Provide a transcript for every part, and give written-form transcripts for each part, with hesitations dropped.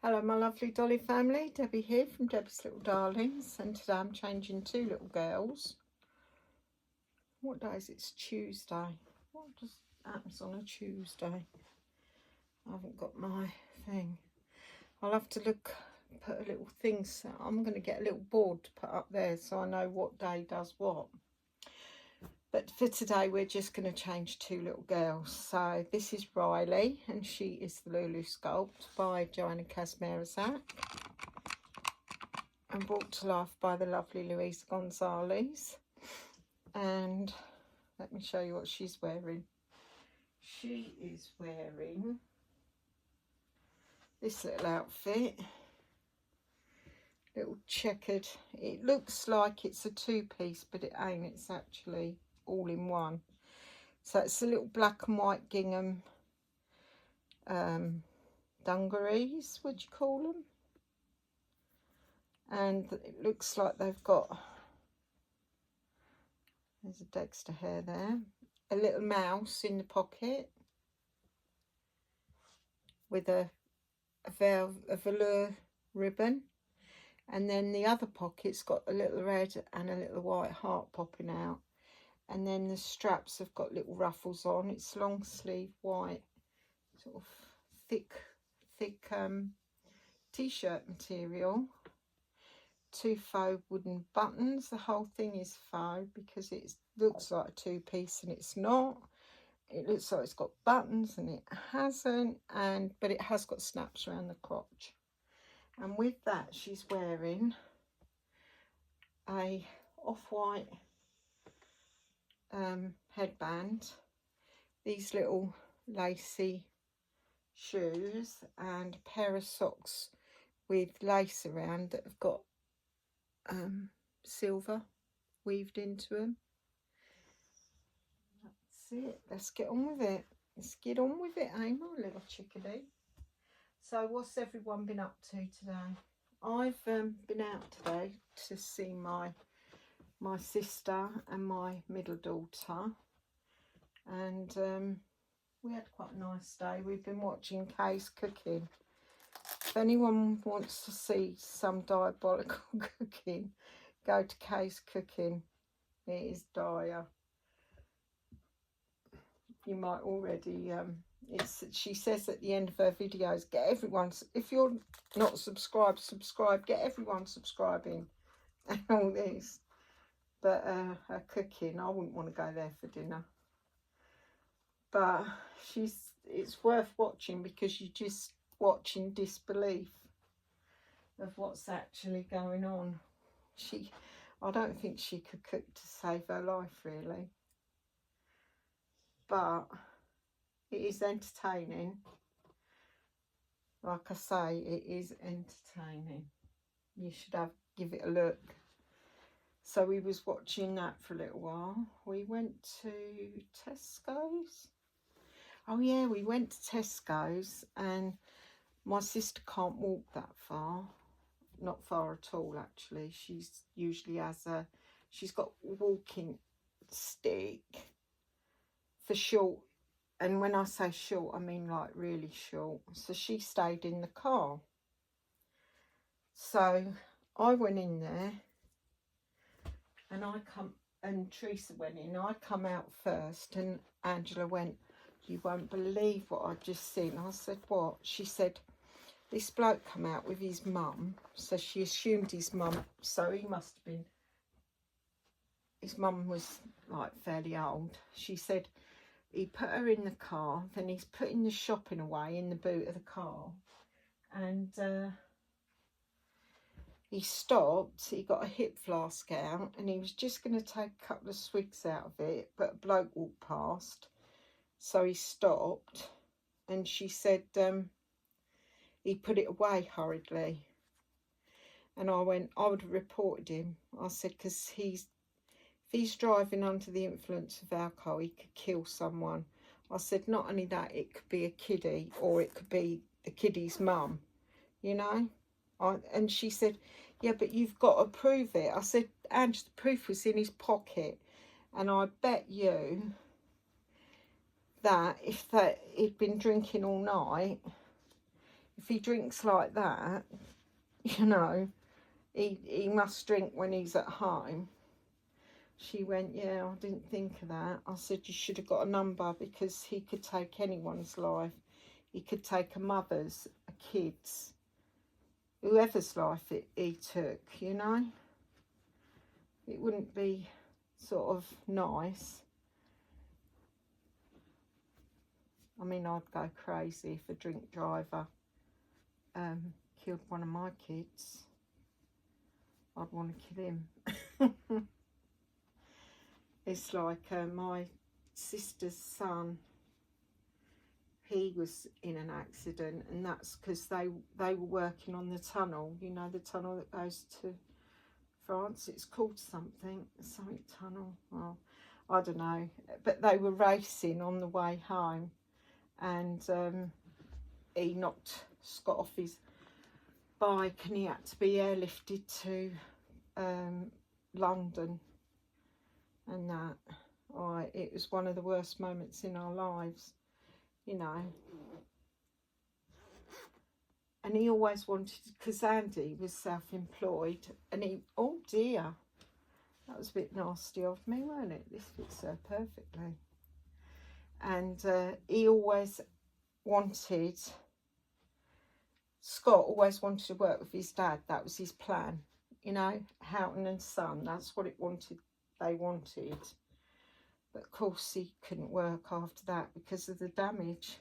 Hello my lovely dolly family, Debbie here from Debbie's Little Darlings, and today I'm changing two little girls. What day is it? It's Tuesday. What just happens on a Tuesday? I haven't got my thing. I'll have to put a little thing, so I'm going to get a little board to put up there so I know what day does what. But for today we're just going to change two little girls. So this is Riley, and she is the Lulu Sculpt by Joanna Kazmierazak and brought to life by the lovely Louisa Gonzalez. And let me show you what she's wearing. She is wearing this little outfit, little checkered. It looks like it's a two-piece, but it ain't. It's actually all in one. So it's a little black and white gingham dungarees, would you call them? And it looks like they've got, there's a Dexter hair there, a little mouse in the pocket with a velour ribbon, and then the other pocket's got a little red and a little white heart popping out, and then the straps have got little ruffles on. It's long sleeve white, sort of thick t-shirt material. Two faux wooden buttons. The whole thing is faux because it looks like a two-piece and it's not. It looks like it's got buttons and it hasn't, but it has got snaps around the crotch. And with that she's wearing a off-white headband, these little lacy shoes, and a pair of socks with lace around that have got silver weaved into them. That's it. Let's get on with it. Let's get on with it, eh, my little chickadee? So what's everyone been up to today? I've been out today to see my sister and my middle daughter, and we had quite a nice day. We've been watching Kay's cooking. If anyone wants to see some diabolical cooking, go to Kay's cooking. It is dire. You might already she says at the end of her videos, get everyone, if you're not subscribed, subscribe, get everyone subscribing and all this. But her cooking, I wouldn't want to go there for dinner. But it's worth watching because you just watch in disbelief of what's actually going on. I don't think she could cook to save her life, really. But it is entertaining. Like I say, it is entertaining. You should give it a look. So we was watching that for a little while. We went to Tesco's. Oh yeah, we went to Tesco's, and my sister can't walk that far. Not far at all, actually. She's usually she's got a walking stick for short. And when I say short, I mean like really short. So she stayed in the car. So I went in there, and Teresa went in. I come out first, and Angela went, you won't believe what I've just seen. I said, what? She said, this bloke come out with his mum. So she assumed his mum, so he must have been, his mum was like fairly old. She said he put her in the car, then he's putting the shopping away in the boot of the car, and he stopped. He got a hip flask out and he was just going to take a couple of swigs out of it, but a bloke walked past, so he stopped, and she said he put it away hurriedly. And I went, I would have reported him. I said, because if he's driving under the influence of alcohol, he could kill someone. I said, not only that, it could be a kiddie, or it could be the kiddie's mum, you know. And she said, yeah, but you've got to prove it. I said, Ange, the proof was in his pocket, and I bet you that if he'd been drinking all night, if he drinks like that, you know, he must drink when he's at home. She went, yeah, I didn't think of that. I said, you should have got a number, because he could take anyone's life. He could take a mother's, a kid's, whoever's life he took, you know. It wouldn't be sort of nice. I mean, I'd go crazy if a drink driver killed one of my kids. I'd want to kill him. It's like my sister's son. He was in an accident, and that's because they were working on the tunnel. You know, the tunnel that goes to France. It's called something tunnel. Well, I don't know. But they were racing on the way home, and he knocked Scott off his bike, and he had to be airlifted to London. And that, it was one of the worst moments in our lives, you know. And he always wanted, because Andy was self-employed, and he, oh dear, that was a bit nasty of me, wasn't it? This fits her perfectly. And he always wanted, Scott always wanted to work with his dad. That was his plan, you know, Houghton and Son. That's what they wanted. But of course he couldn't work after that because of the damage.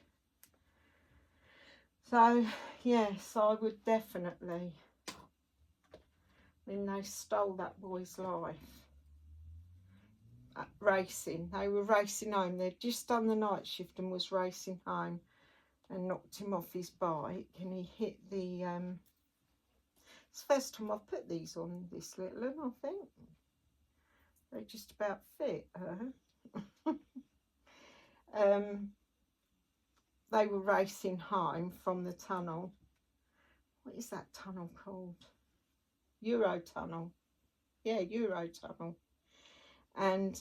So yes, I would definitely, when they stole that boy's life at racing, they were racing home. They'd just done the night shift and was racing home, and knocked him off his bike, and he hit the it's the first time I've put these on this little one, I think. They just about fit her. They were racing home from the tunnel. What is that tunnel called? Eurotunnel. Yeah, Eurotunnel. And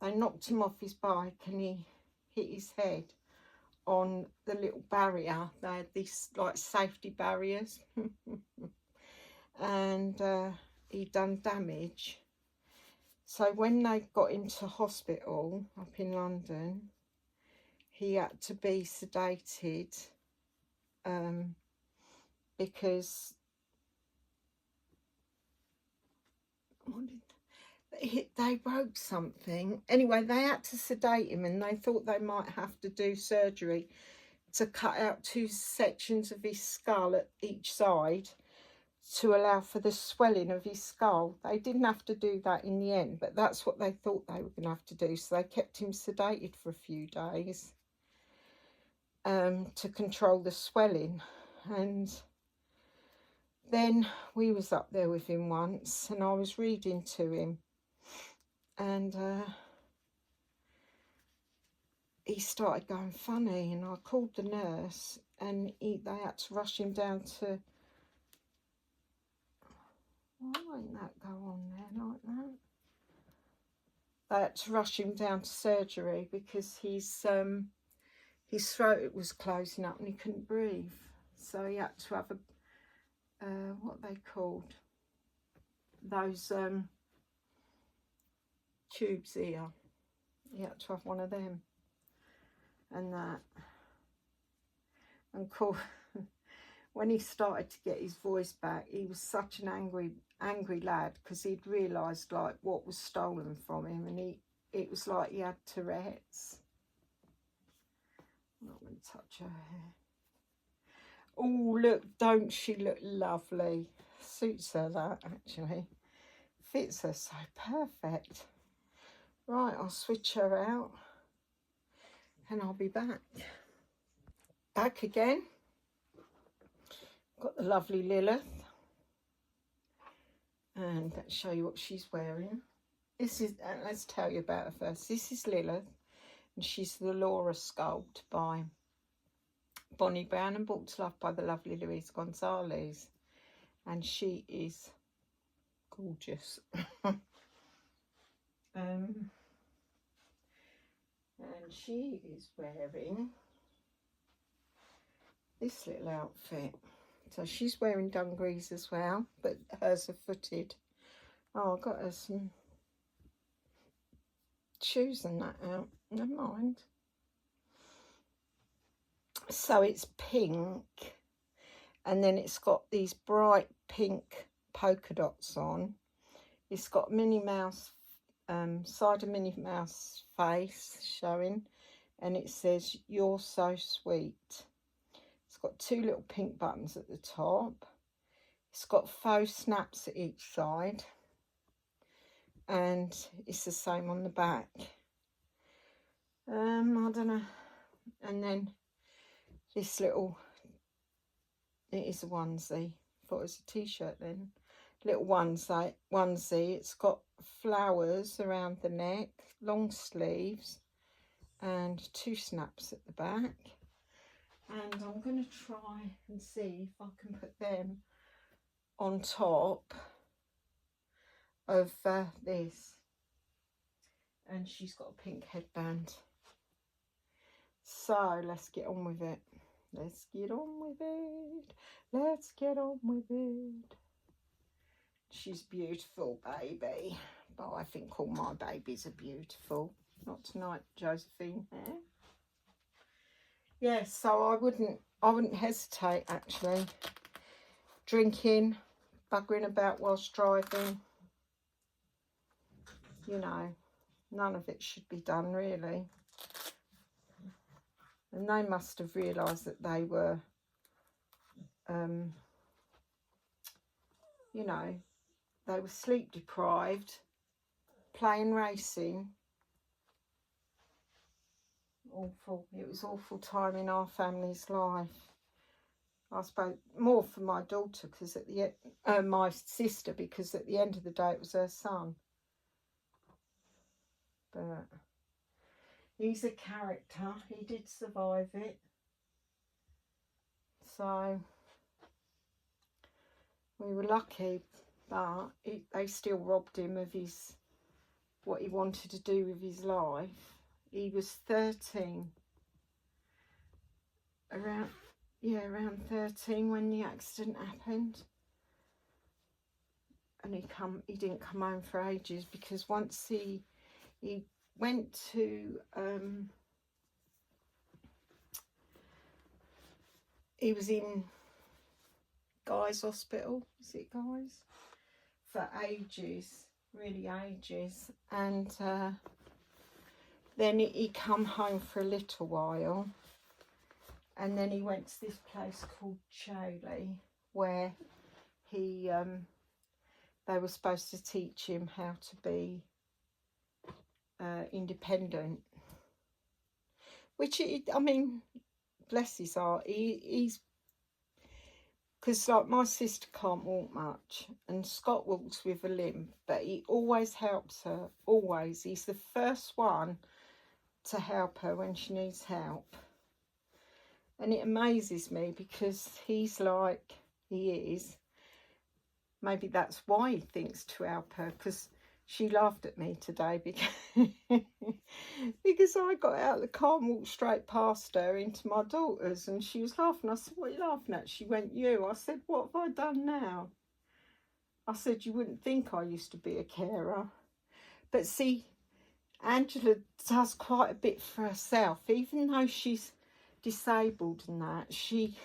they knocked him off his bike, and he hit his head on the little barrier. They had these like safety barriers. And he'd done damage. So when they got into hospital up in London, he had to be sedated because they broke something. Anyway, they had to sedate him, and they thought they might have to do surgery to cut out 2 sections of his skull at each side to allow for the swelling of his skull. They didn't have to do that in the end, but that's what they thought they were going to have to do. So they kept him sedated for a few days to control the swelling. And then we was up there with him once, and I was reading to him, and he started going funny, and I called the nurse, and they had to rush him down to, why won't that go on there like that? They had to rush him down to surgery because his throat was closing up and he couldn't breathe. So he had to have a, what they called, those tubes here. He had to have one of them. And that. And of course, when he started to get his voice back, he was such an angry lad, because he'd realised like what was stolen from him, and it was like he had Tourette's. I'm not going to touch her hair. Oh, look, don't she look lovely? Suits her, that, actually. Fits her so perfect. Right, I'll switch her out, and I'll be back. Back again. Got the lovely Lilith, and let's show you what she's wearing. This is, let's tell you about her first. This is Lilith, and she's the Laura sculpt by Bonnie Brown and brought to life by the lovely Louise Gonzalez, and she is gorgeous. And she is wearing this little outfit. So she's wearing dungarees as well, but hers are footed. Oh, I got her some shoes and that out. Never mind. So it's pink, and then it's got these bright pink polka dots on. It's got Minnie Mouse, side of Minnie Mouse face showing, and it says, "You're so sweet." It's got 2 little pink buttons at the top. It's got faux snaps at each side, and it's the same on the back. I don't know. And then this little, it is a onesie. I thought it was a t-shirt then. Little onesie. It's got flowers around the neck, long sleeves, and 2 snaps at the back. And I'm going to try and see if I can put them on top of this. And she's got a pink headband. So let's get on with it. Let's get on with it. Let's get on with it. She's beautiful, baby. But I think all my babies are beautiful. Not tonight, Josephine here. Yeah, so I wouldn't hesitate actually. Drinking, buggering about whilst driving. You know, none of it should be done really. And they must have realised that they were, you know, they were sleep deprived, playing racing. Awful. It was awful time in our family's life. I suppose more for my daughter, because at the my sister, because at the end of the day it was her son. But he's a character. He did survive it. So we were lucky, but they still robbed him of what he wanted to do with his life. He was 13, around 13 when the accident happened, and he didn't come home for ages, because once he went to he was in Guy's Hospital, is it Guy's, for ages, really ages, and then he come home for a little while, and then he went to this place called Chole, where he they were supposed to teach him how to be independent, which I mean, bless his heart, he's, because like my sister can't walk much, and Scott walks with a limp, but he always helps her, always. He's the first one to help her when she needs help. And it amazes me, because he's like he is. Maybe that's why he thinks to help her, because she laughed at me today because I got out of the car and walked straight past her into my daughter's, and she was laughing. I said, "What are you laughing at?" She went, "You." I said, "What have I done now?" I said, "You wouldn't think I used to be a carer." But see, Angela does quite a bit for herself, even though she's disabled and that. She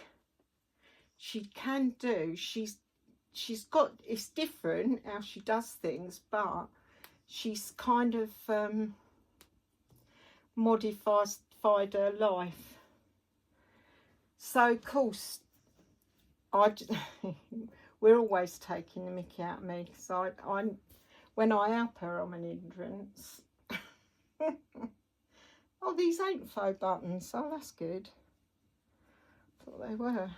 can do. She's got, it's different how she does things, but she's kind of modified her life. So of course we're always taking the mickey out of me, because I when I help her, I'm an hindrance. Oh, these ain't faux buttons. Oh, that's good. Thought they were.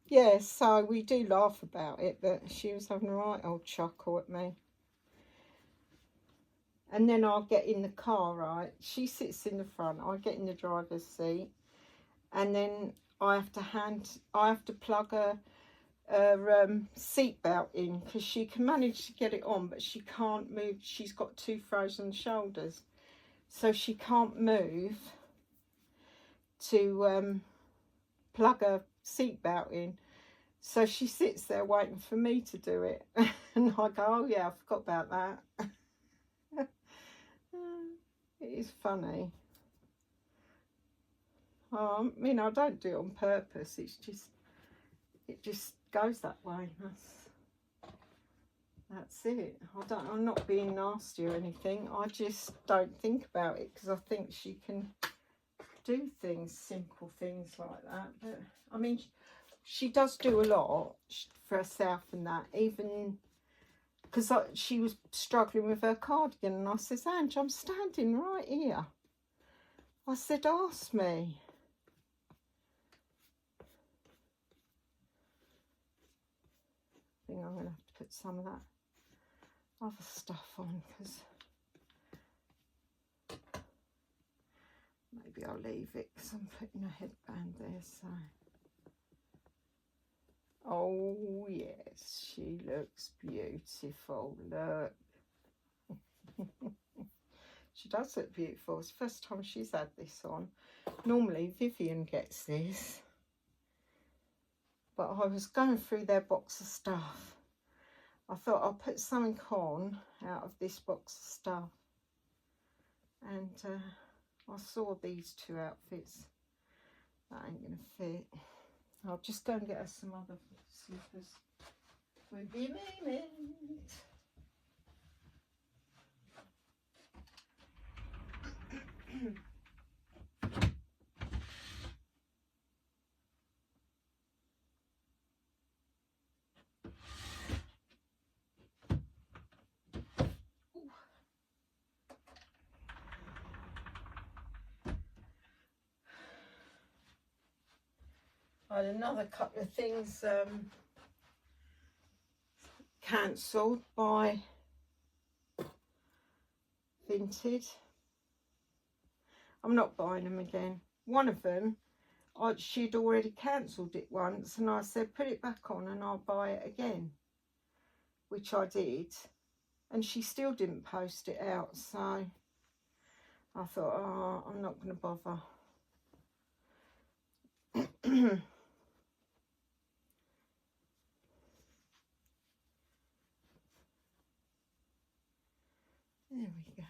Yeah, so we do laugh about it, but she was having a right old chuckle at me. And then I'll get in the car, right? She sits in the front, I get in the driver's seat, and then I have to plug her seatbelt in, because she can manage to get it on, but she can't move. She's got 2 frozen shoulders, so she can't move to plug her seatbelt in. So she sits there waiting for me to do it. And I go, oh yeah, I forgot about that. It is funny. I mean, I don't do it on purpose. It's just, it just goes that way. That's it. I'm not being nasty or anything. I just don't think about it because I think she can do things, simple things like that. But I mean, she does do a lot for herself and that, even because she was struggling with her cardigan, and I says, Ange, I'm standing right here. I said, ask me. I think I'm going to have to put some of that other stuff on, because maybe I'll leave it because I'm putting a headband there. So, oh yes, she looks beautiful. Look. She does look beautiful. It's the first time she's had this on. Normally Vivian gets this, but I was going through their box of stuff. I thought I'll put something on out of this box of stuff, and I saw these two outfits. That ain't gonna fit. I'll just go and get her some other slippers. Will be a moment. I had another couple of things cancelled by Vinted. I'm not buying them again. One of them, she'd already cancelled it once, and I said, put it back on and I'll buy it again, which I did, and she still didn't post it out. So I thought, oh, I'm not going to bother. There we go.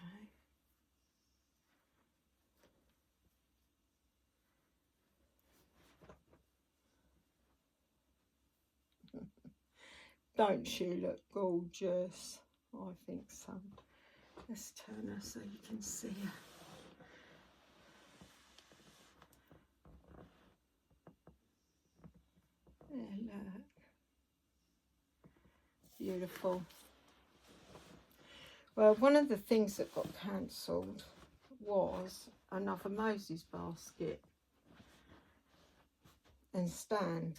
Don't she look gorgeous? I think so. Let's turn her so you can see her. There, look. Beautiful. Well, one of the things that got cancelled was another Moses basket and stand.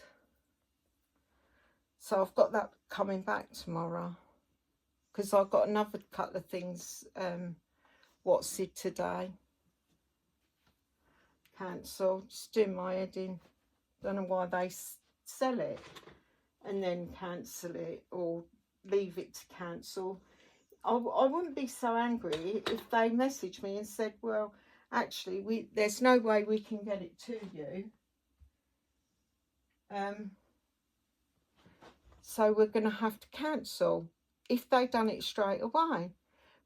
So I've got that coming back tomorrow, because I've got another couple of things, what's it today, cancelled. Just doing my head in. Don't know why they sell it and then cancel it or leave it to cancel. I wouldn't be so angry if they messaged me and said, well, actually, there's no way we can get it to you. So we're going to have to cancel, if they done it straight away.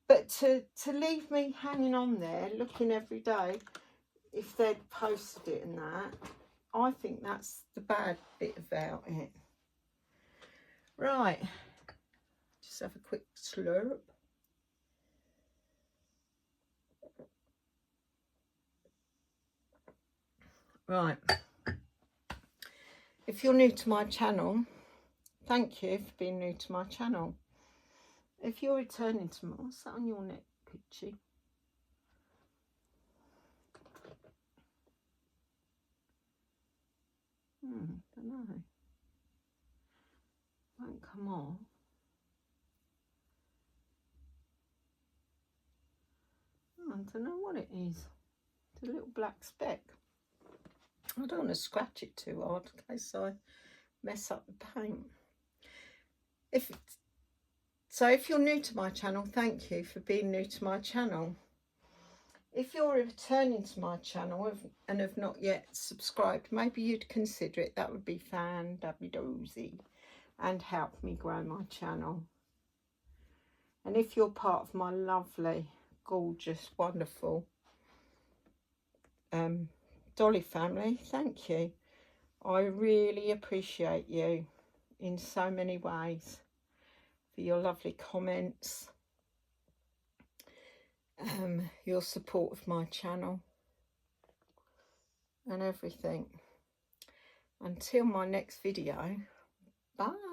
But to leave me hanging on there, looking every day, if they'd posted it and that, I think that's the bad bit about it. Right. Just have a quick slurp. Right. If you're new to my channel, thank you for being new to my channel. If you're returning to me, what's that on your neck, Peachy? Don't know. Won't come off. I don't know what it is. It's a little black speck. I don't want to scratch it too hard in case I mess up the paint. So if you're new to my channel, thank you for being new to my channel. if you're returning to my channel and have not yet subscribed, maybe you'd consider it. That would be fan-dabby-dozy and help me grow my channel. And if you're part of my lovely, gorgeous, wonderful Dolly family, thank you. I really appreciate you in so many ways for your lovely comments, your support of my channel and everything. Until my next video, bye.